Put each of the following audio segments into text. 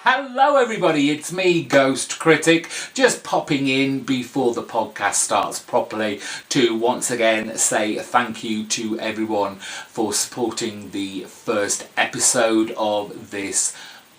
Hello everybody, it's me, GhostCritic, just popping in before the podcast starts properly to once again say thank you to everyone for supporting the first episode of this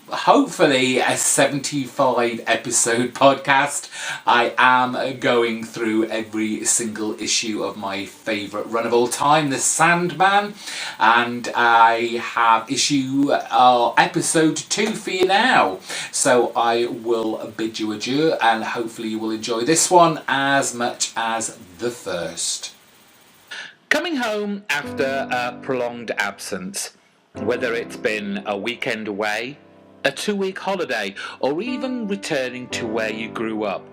hopefully a 75 episode podcast. I am going through every single issue of my favourite run of all time, the SandMan, and I have episode 2 for you now. So I will bid you adieu and hopefully you will enjoy this one as much as the first. Coming home after a prolonged absence, whether it's been a weekend away, a 2-week holiday, or even returning to where you grew up,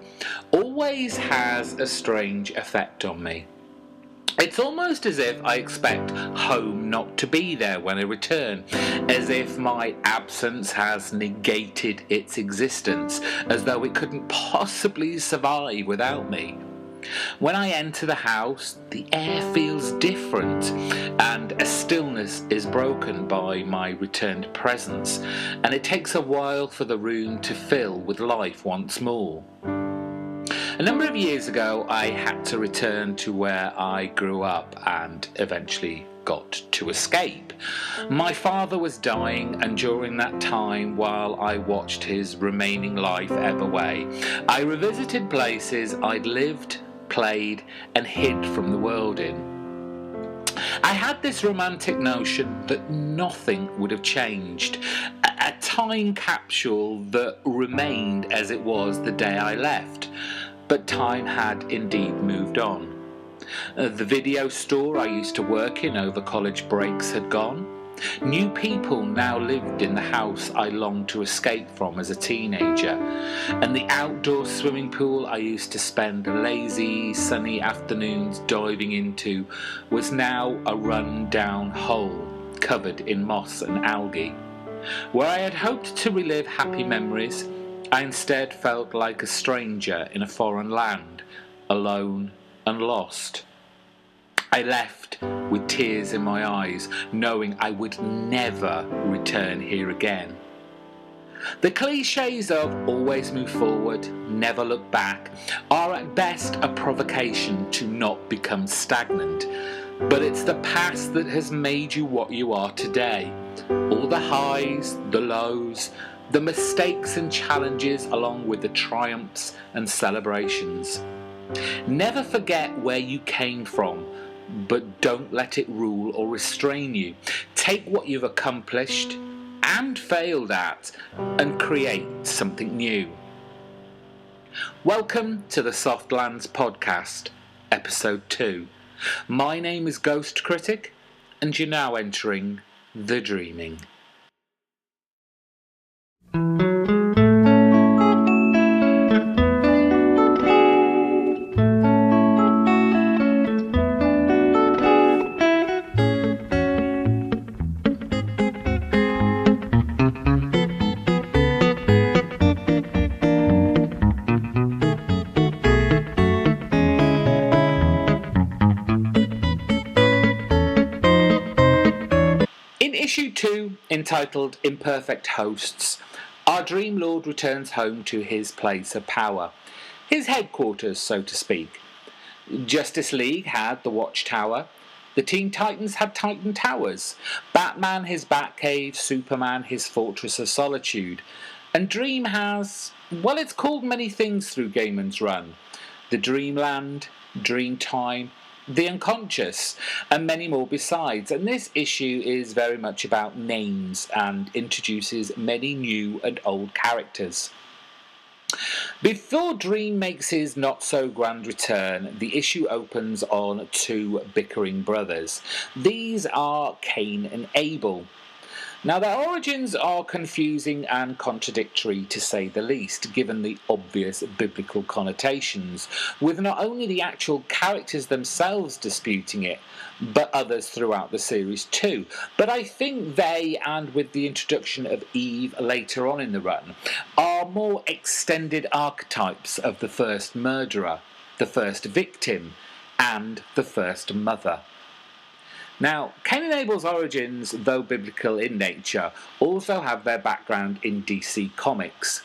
always has a strange effect on me. It's almost as if I expect home not to be there when I return, as if my absence has negated its existence, as though it couldn't possibly survive without me. When I enter the house, the air feels different, and a stillness is broken by my returned presence, and it takes a while for the room to fill with life once more. A number of years ago, I had to return to where I grew up and eventually got to escape. My father was dying, and during that time, while I watched his remaining life ebb away, I revisited places I'd lived, played and hid from the world in. I had this romantic notion that nothing would have changed, a time capsule that remained as it was the day I left, but time had indeed moved on. The video store I used to work in over college breaks had gone. New people now lived in the house I longed to escape from as a teenager, and the outdoor swimming pool I used to spend lazy, sunny afternoons diving into was now a run-down hole covered in moss and algae. Where I had hoped to relive happy memories, I instead felt like a stranger in a foreign land, alone and lost. I left with tears in my eyes, knowing I would never return here again. The cliches of always move forward, never look back, are at best a provocation to not become stagnant. But it's the past that has made you what you are today. All the highs, the lows, the mistakes and challenges, along with the triumphs and celebrations. Never forget where you came from, but don't let it rule or restrain you. Take what you've accomplished and failed at and create something new. Welcome to the SoftLands podcast, episode 2. My name is GhostCritic, and you're now entering The Dreaming. Issue 2, entitled Imperfect Hosts, our Dream Lord returns home to his place of power, his headquarters, so to speak. Justice League had the Watchtower, the Teen Titans had Titan Towers, Batman his Batcave, Superman his Fortress of Solitude, and Dream has, well, it's called many things through Gaiman's run. The Dreamland, Dreamtime, the unconscious, and many more besides. And this issue is very much about names and introduces many new and old characters. Before Dream makes his not-so-grand return, the issue opens on 2 bickering brothers. These are Cain and Abel. Now, their origins are confusing and contradictory, to say the least, given the obvious biblical connotations, with not only the actual characters themselves disputing it, but others throughout the series too. But I think they, and with the introduction of Eve later on in the run, are more extended archetypes of the first murderer, the first victim, and the first mother. Now, Cain and Abel's origins, though biblical in nature, also have their background in DC Comics,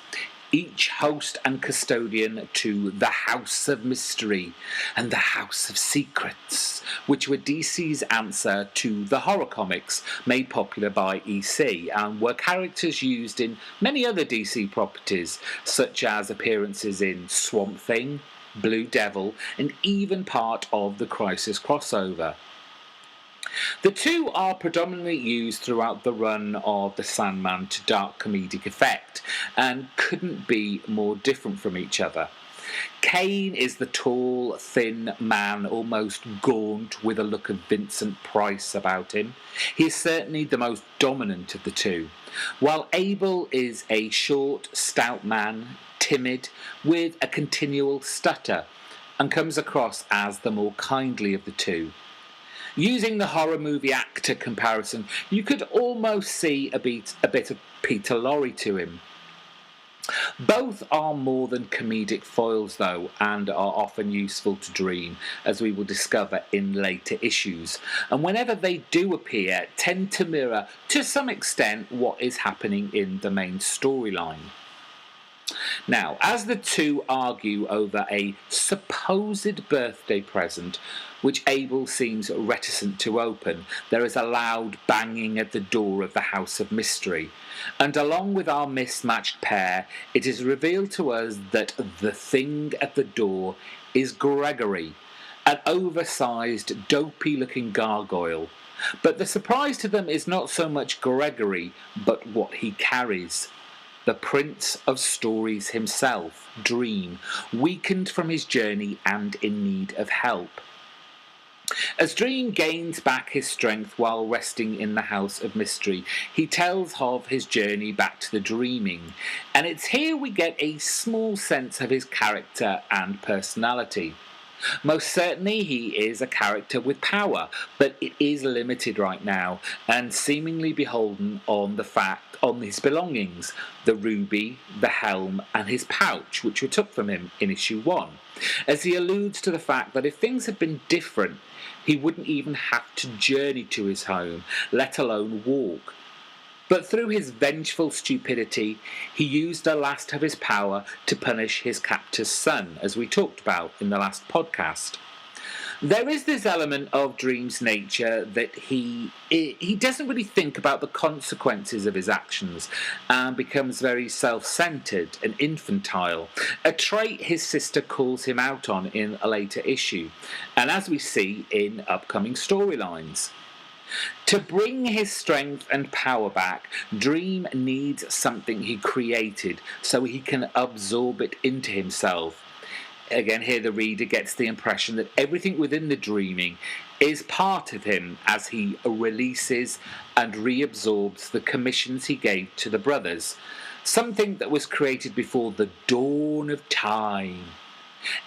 each host and custodian to the House of Mystery and the House of Secrets, which were DC's answer to the horror comics made popular by EC, and were characters used in many other DC properties, such as appearances in Swamp Thing, Blue Devil, and even part of the Crisis crossover. The two are predominantly used throughout the run of the SandMan to dark comedic effect, and couldn't be more different from each other. Cain is the tall, thin man, almost gaunt, with a look of Vincent Price about him. He is certainly the most dominant of the two, while Abel is a short, stout man, timid, with a continual stutter, and comes across as the more kindly of the two. Using the horror movie actor comparison, you could almost see a bit of Peter Lorre to him. Both are more than comedic foils, though, and are often useful to Dream, as we will discover in later issues, and whenever they do appear, tend to mirror, to some extent, what is happening in the main storyline. Now, as the two argue over a supposed birthday present, which Abel seems reticent to open, there is a loud banging at the door of the House of Mystery, and along with our mismatched pair, it is revealed to us that the thing at the door is Gregory, an oversized, dopey-looking gargoyle. But the surprise to them is not so much Gregory, but what he carries. The Prince of Stories himself, Dream, weakened from his journey and in need of help. As Dream gains back his strength while resting in the House of Mystery, he tells of his journey back to the dreaming, and it's here we get a small sense of his character and personality. Most certainly he is a character with power, but it is limited right now, and seemingly beholden on his belongings, the ruby, the helm, and his pouch, which were took from him in issue 1, as he alludes to the fact that if things had been different, he wouldn't even have to journey to his home, let alone walk. But through his vengeful stupidity, he used the last of his power to punish his captor's son, as we talked about in the last podcast. There is this element of Dream's nature that he doesn't really think about the consequences of his actions and becomes very self-centered and infantile, a trait his sister calls him out on in a later issue, and as we see in upcoming storylines. To bring his strength and power back, Dream needs something he created so he can absorb it into himself. Again, here the reader gets the impression that everything within the dreaming is part of him as he releases and reabsorbs the commissions he gave to the brothers, something that was created before the dawn of time.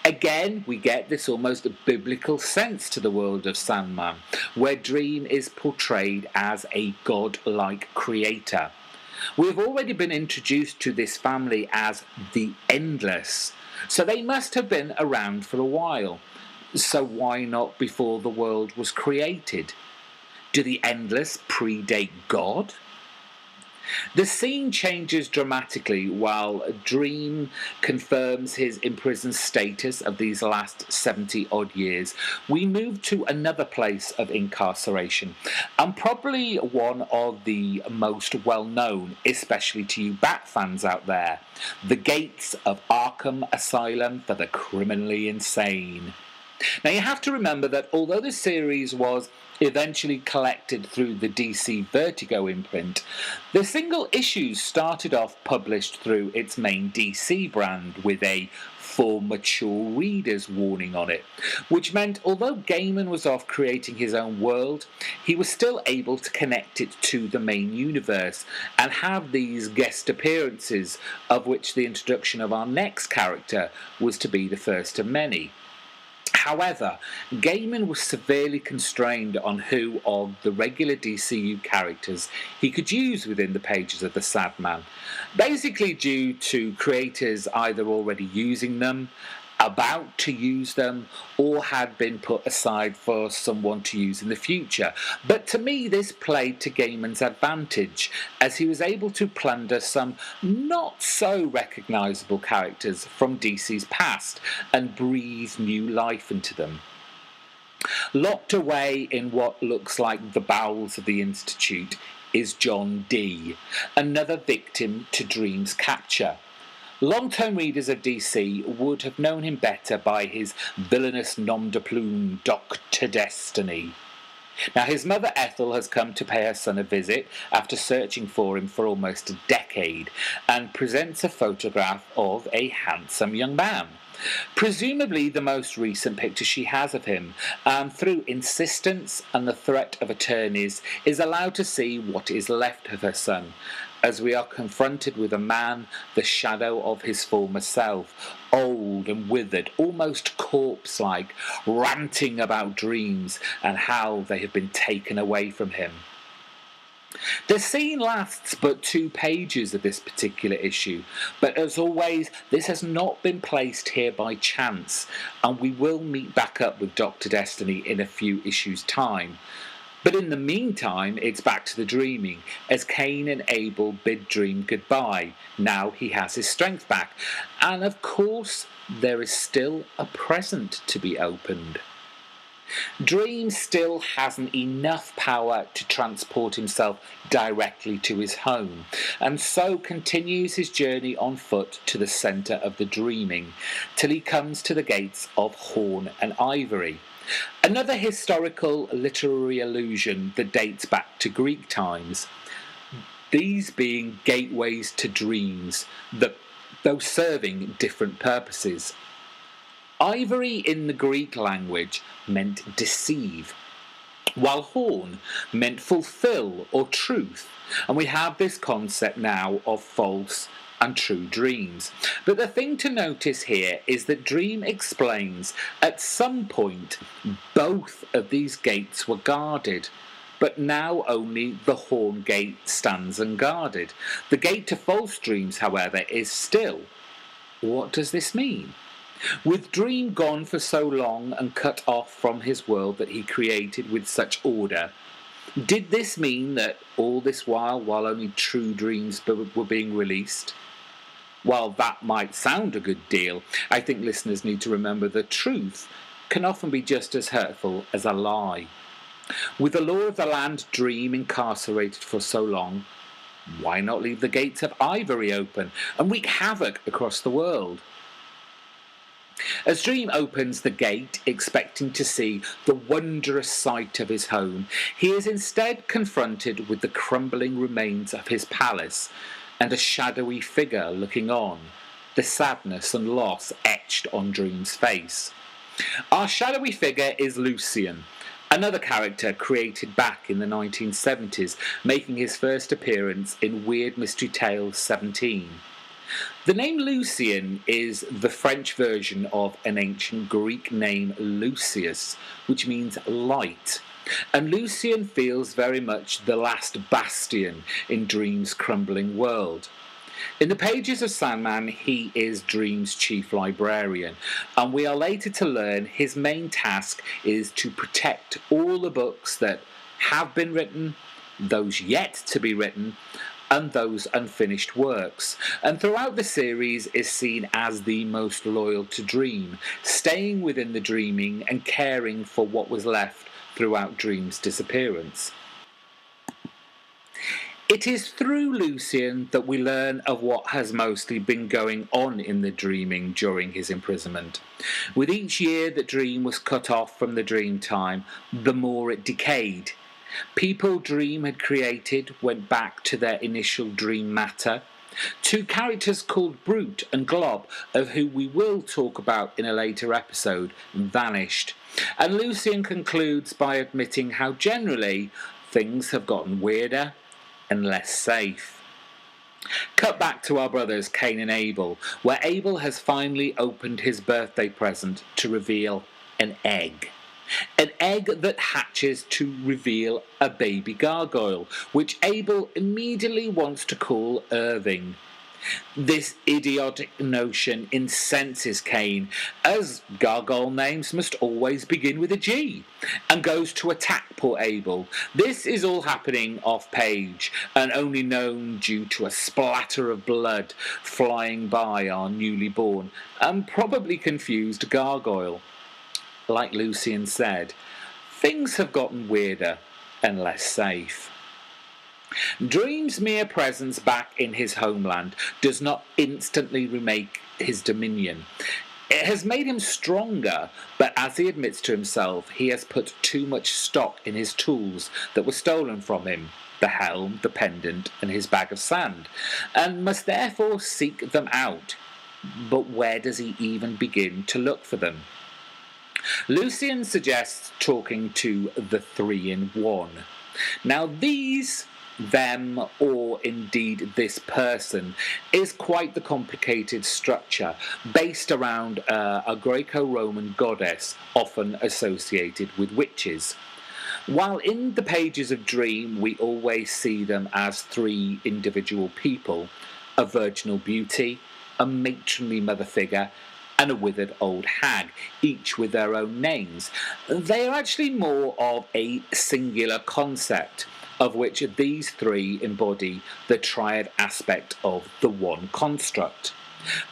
Again, we get this almost biblical sense to the world of SandMan, where Dream is portrayed as a godlike creator. We have already been introduced to this family as the Endless, so they must have been around for a while. So why not before the world was created? Do the Endless predate God? The scene changes dramatically while Dream confirms his imprisoned status of these last 70-odd years. We move to another place of incarceration, and probably one of the most well-known, especially to you Bat fans out there, the gates of Arkham Asylum for the criminally insane. Now you have to remember that although the series was eventually collected through the DC Vertigo imprint, the single issues started off published through its main DC brand with a "for mature readers" warning on it, which meant although Gaiman was off creating his own world, he was still able to connect it to the main universe and have these guest appearances, of which the introduction of our next character was to be the first of many. However, Gaiman was severely constrained on who of the regular DCU characters he could use within the pages of the SandMan, basically due to creators either already using them about to use them or had been put aside for someone to use in the future. But to me, this played to Gaiman's advantage, as he was able to plunder some not so recognisable characters from DC's past and breathe new life into them. Locked away in what looks like the bowels of the Institute is John Dee, another victim to Dream's capture. Long-term readers of DC would have known him better by his villainous nom de plume, Dr. Destiny. Now, his mother Ethel has come to pay her son a visit after searching for him for almost a decade, and presents a photograph of a handsome young man. Presumably the most recent picture she has of him, and through insistence and the threat of attorneys is allowed to see what is left of her son, as we are confronted with a man, the shadow of his former self, old and withered, almost corpse-like, ranting about dreams and how they have been taken away from him. The scene lasts but 2 pages of this particular issue, but as always, this has not been placed here by chance, and we will meet back up with Dr. Destiny in a few issues' time. But in the meantime, it's back to the dreaming, as Cain and Abel bid Dream goodbye. Now he has his strength back, and of course, there is still a present to be opened. Dream still hasn't enough power to transport himself directly to his home, and so continues his journey on foot to the centre of the dreaming, till he comes to the gates of Horn and Ivory. Another historical literary allusion that dates back to Greek times, these being gateways to dreams, though serving different purposes. Ivory in the Greek language meant deceive, while horn meant fulfill or truth, and we have this concept now of false and true dreams. But the thing to notice here is that Dream explains at some point both of these gates were guarded, but now only the Horn Gate stands unguarded. The gate to false dreams, however, is still. What does this mean? With Dream gone for so long and cut off from his world that he created with such order, did this mean that all this while only true dreams were being released? While that might sound a good deal, I think listeners need to remember the truth can often be just as hurtful as a lie. With the law of the land Dream incarcerated for so long, why not leave the gates of Ivory open and wreak havoc across the world? As Dream opens the gate, expecting to see the wondrous sight of his home, he is instead confronted with the crumbling remains of his palace and a shadowy figure looking on, the sadness and loss etched on Dream's face. Our shadowy figure is Lucian, another character created back in the 1970s, making his first appearance in Weird Mystery Tales 17. The name Lucian is the French version of an ancient Greek name Lucius, which means light, and Lucian feels very much the last bastion in Dream's crumbling world. In the pages of SandMan, he is Dream's chief librarian, and we are later to learn his main task is to protect all the books that have been written, those yet to be written, and those unfinished works, and throughout the series is seen as the most loyal to Dream, staying within the dreaming and caring for what was left throughout Dream's disappearance. It is through Lucian that we learn of what has mostly been going on in the dreaming during his imprisonment. With each year that Dream was cut off from the dream time, the more it decayed. People Dream had created went back to their initial dream matter. 2 characters called Brute and Glob, of who we will talk about in a later episode, vanished. And Lucian concludes by admitting how generally things have gotten weirder and less safe. Cut back to our brothers Cain and Abel, where Abel has finally opened his birthday present to reveal an egg. An egg that hatches to reveal a baby gargoyle, which Abel immediately wants to call Irving. This idiotic notion incenses Cain, as gargoyle names must always begin with a G, and goes to attack poor Abel. This is all happening off page, and only known due to a splatter of blood flying by our newly born and probably confused gargoyle. Like Lucian said, things have gotten weirder and less safe. Dream's mere presence back in his homeland does not instantly remake his dominion. It has made him stronger, but as he admits to himself, he has put too much stock in his tools that were stolen from him, the helm, the pendant, and his bag of sand, and must therefore seek them out. But where does he even begin to look for them? Lucian suggests talking to the 3-in-1. Now these, them, or indeed this person is quite the complicated structure based around a Greco-Roman goddess often associated with witches. While in the pages of Dream we always see them as 3 individual people, a virginal beauty, a matronly mother figure, and a withered old hag, each with their own names, they are actually more of a singular concept, of which these 3 embody the triad aspect of the one construct.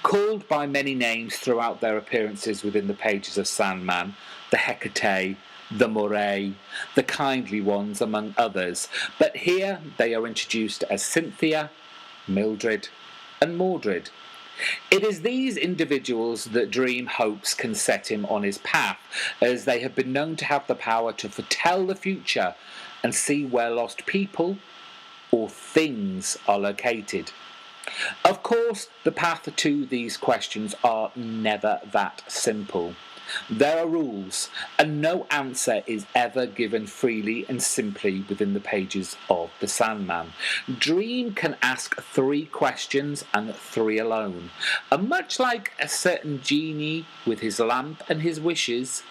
Called by many names throughout their appearances within the pages of SandMan, the Hecate, the Moray, the Kindly Ones, among others, but here they are introduced as Cynthia, Mildred, and Mordred. It is these individuals that Dream hopes can set him on his path, as they have been known to have the power to foretell the future and see where lost people or things are located. Of course, the path to these questions are never that simple. There are rules, and no answer is ever given freely and simply within the pages of the SandMan. Dream can ask 3 questions and 3 alone, and much like a certain genie with his lamp and his wishes,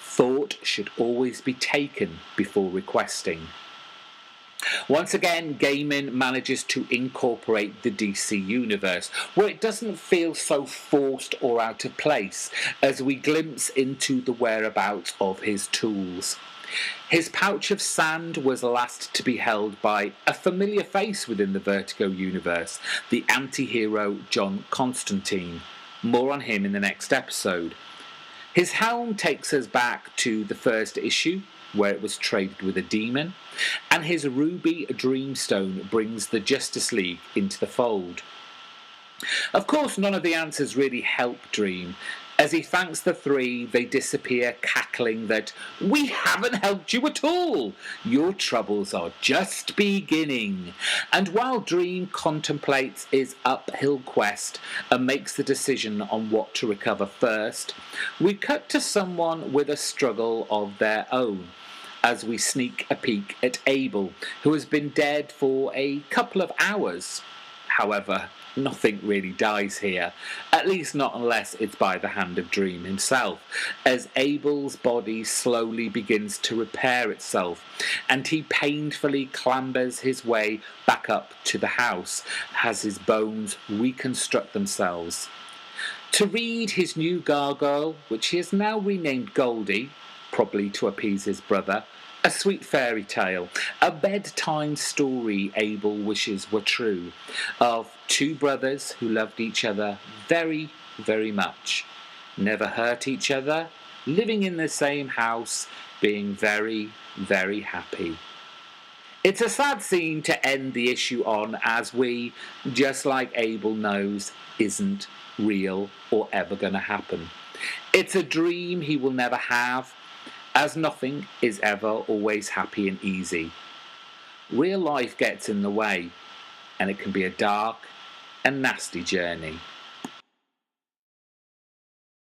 thought should always be taken before requesting. Once again, Gaiman manages to incorporate the DC universe, where it doesn't feel so forced or out of place, as we glimpse into the whereabouts of his tools. His pouch of sand was last to be held by a familiar face within the Vertigo universe, the anti-hero John Constantine. More on him in the next episode. His helm takes us back to the first issue, where it was traded with a demon, and his ruby dreamstone brings the Justice League into the fold. Of course, none of the answers really help Dream. As he thanks the 3, they disappear cackling that, "We haven't helped you at all! Your troubles are just beginning." And while Dream contemplates his uphill quest and makes the decision on what to recover first, we cut to someone with a struggle of their own, as we sneak a peek at Abel, who has been dead for a couple of hours. However, nothing really dies here, at least not unless it's by the hand of Dream himself, as Abel's body slowly begins to repair itself, and he painfully clambers his way back up to the house as his bones reconstruct themselves. To read his new gargoyle, which he has now renamed Goldie, probably to appease his brother, a sweet fairy tale, a bedtime story Abel wishes were true, of 2 brothers who loved each other very, very much, never hurt each other, living in the same house, being very, very happy. It's a sad scene to end the issue on, as we, just like Abel knows, isn't real or ever going to happen. It's a dream he will never have, as nothing is ever always happy and easy. Real life gets in the way, and it can be a dark and nasty journey.